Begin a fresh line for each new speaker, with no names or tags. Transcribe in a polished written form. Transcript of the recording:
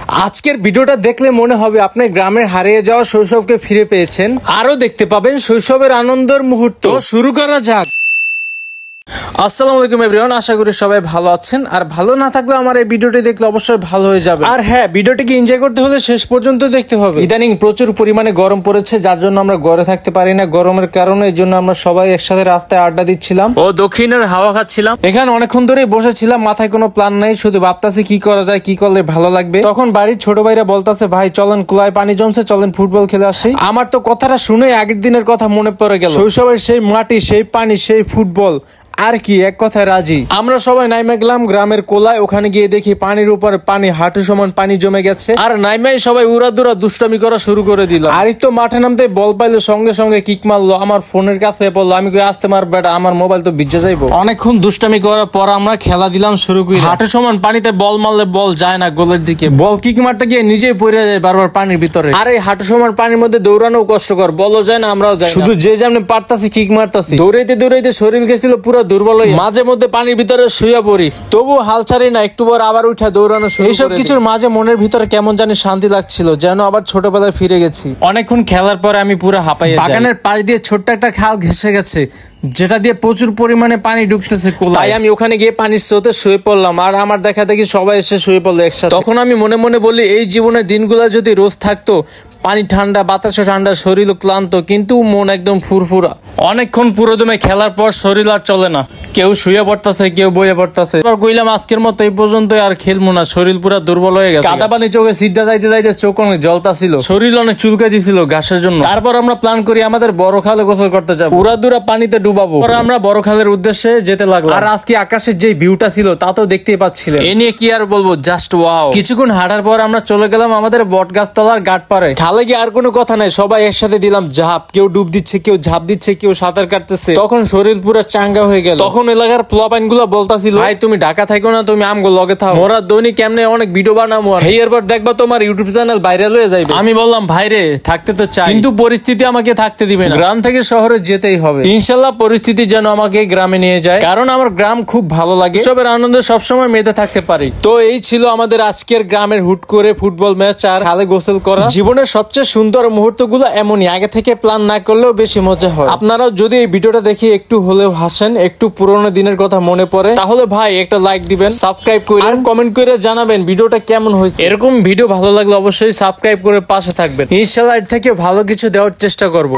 আজকের ভিডিওটা দেখলে মনে হবে আপনি গ্রামের হারিয়ে যাওয়া শৈশবকে ফিরে পেয়েছেন। আরো দেখতে পাবেন শৈশবের আনন্দের মুহূর্ত। শুরু করা যাক। আসসালামু আলাইকুম এভরিওয়ান, আশা করি সবাই ভালো আছেন। আর ভালো না থাকলে আমার এই ভিডিওটি দেখলে অবশ্যই ভালো হয়ে যাবে। আর হ্যাঁ, ভিডিওটিকে এনজয় করতে হলে শেষ পর্যন্ত দেখতে হবে। ইদানিং প্রচুর পরিমাণে গরম পড়েছে, যার জন্য আমরা ঘরে থাকতে পারি না। গরমের কারণে এই জন্য আমরা সবাই একসাথে রাস্তায় আড্ডা দিচ্ছিলাম ও দক্ষিণের হাওয়া খাচ্ছিলাম। এখানে অনেকক্ষণ ধরেই বসেছিলাম, মাথায় কোনো প্ল্যান নেই, শুধু ভাবতাছি কি করা যায়, কি করলে ভালো লাগবে। তখন বাড়ির ছোট ভাইরা বলতাছে, ভাই চলেন কুলায় পানি জমছে, চলেন ফুটবল খেলে আসি। আমার তো কথাটা শুনে আগের দিনের কথা মনে পড়ে গেল। শৈশবের সেই মাটি, সেই পানি, সেই ফুটবল, আর কি এক কথায় রাজি। আমরা সবাই নাইমে গেলাম গ্রামের কোলায়। ওখানে গিয়ে দেখি পানির উপরে পানি, হাঁটু সমান পানি জমে গেছে। আর নাইমাই সবাই উড়াদুরা দুষ্টামি করা শুরু করে দিল। আর তো মাঠে নামতে বল পাইলো, সঙ্গে সঙ্গে কিক মারলো, আমার ফোনের কাছে পড়লো। আমি কই আসতে মার বেটা, আমার মোবাইল তো ভিজে যাইবো। অনেকক্ষণ দুষ্টামি করার পর আমরা খেলা দিলাম শুরু করি। হাঁটু সমান পানিতে বল মারলে বল যায় না গোলের দিকে। বল কিক মারতে গিয়ে নিজেই পড়ে যায় বারবার পানির ভিতরে। আর এই হাঁটু সমান পানির মধ্যে দৌড়ানো কষ্টকর, বলও যায় না, আমরাও যাই। শুধু যে যেমন পারতাছি কিক মারতাছি। দৌড়াইতে দৌড়াইতে শরীর গেছিল পুরো দুর্বল হয়ে। মাঝে মধ্যে পানির ভিতরে শুয়ে পড়ি, তবু হাল ছাড়ি না, একটু পর আবার উঠে দৌড়ানো শুরু। এইসব কিছুর মাঝে মনের ভিতরে কেমন জানি শান্তি লাগছিল, যেন আবার ছোটবেলায় ফিরে গেছি। অনেকক্ষণ খেলার পরে আমি পুরো হাঁপাইয়া। বাগানের পাশ দিয়ে ছোট্ট একটা খাল ঘেঁষে গেছে, যেটা দিয়ে প্রচুর পরিমাণে পানি ঢুকতেছে কোলায়। তাই আমি ওখানে গিয়ে পানির স্রোতে শুয়ে পড়লাম। আর আমার দেখা দেখি সবাই এসে শুয়ে পড়লো একসাথে। তখন আমি মনে মনে বলি, এই জীবনের দিনগুলো যদি রোজ থাকতো, পানি ঠান্ডা, বাতাসে ঠান্ডা, শরীর ক্লান্ত, কিন্তু মন একদম ফুরফুরা। অনেকক্ষণ পুরোদমে খেলার পর শরীর আর চলে না, কেউ শুয়ে পড়তেছে, কেউ বইয়ে পড়তেছে। এবার কইলাম আজকের মতো এই পর্যন্ত, আর খেলবো না, শরীর পুরো দুর্বল হয়ে গেছে। কাদা পানি চোখে সিদ্ধা যাইতে যাইতে চোখ অনেক জ্বলতাছিল, শরীর অনেক চুলকে দিছিল ঘাসের জন্য। তারপর আমরা প্ল্যান করি আমাদের বড় খালে গোসল করতে যাবো, উড়াদুরা পানিতে ডুবাবো। পরে আমরা বড় খালের উদ্দেশ্যে যেতে লাগলাম। আর আজকে আকাশের যে ভিউটা ছিল তা তো দেখতেই পাচ্ছিলেন। এ নিয়ে কি আর বলবো, জাস্ট ওয়াও। কিছুক্ষণ হাঁটার পর আমরা চলে গেলাম আমাদের বটগাছ তলার ঘাট পারে। খালে গিয়ে আর কোনো কথা নাই, সবাই একসাথে দিলাম ঝাঁপ। কেউ ডুব দিচ্ছে, কেউ ঝাঁপ দিচ্ছে, কেউ সাঁতার কাটতেছে। তখন শরীর পুরো চাঙ্গা হয়ে গেল। তখন এলাকার প্লাবাইন গুলা বলতাছিল, ভাই তুমি ঢাকা থাকো না, তুমি আমগো লগে থাকো, মোরা দৈনিক কেমনে অনেক ভিডিও বানাবো, এরপর দেখবা তোমার ইউটিউব চ্যানেল ভাইরাল হয়ে যাবে। আমি বললাম, ভাইরে থাকতে তো চাই, কিন্তু পরিস্থিতি আমাকে থাকতে দিবে না, গ্রাম থেকে শহরে যেতেই হবে। ইনশাল্লাহ পরিস্থিতি যেন আমাকে গ্রামে নিয়ে যায়, কারণ আমার গ্রাম খুব ভালো লাগে, সবের আনন্দে সবসময় মেতে থাকতে পারি। তো এই ছিল আমাদের আজকের গ্রামের হুট করে ফুটবল ম্যাচ আর খালে গোসল করা। জীবনের সবচেয়ে সুন্দর মুহূর্ত গুলো এমনই, আগে থেকে প্ল্যান না করলেও বেশি মজা হয়। আপনারাও যদি এই ভিডিওটা দেখে একটু হলেও হাসেন, একটু পুরোনো দিনের কথা মনে পড়ে, তাহলে ভাই একটা লাইক দিবেন, সাবস্ক্রাইব করে আর কমেন্ট করে জানাবেন ভিডিওটা কেমন হয়েছে। এরকম ভিডিও ভালো লাগলে অবশ্যই সাবস্ক্রাইব করে পাশে থাকবেন। ইনশাআল্লাহ এর থেকে ভালো কিছু দেওয়ার চেষ্টা করব।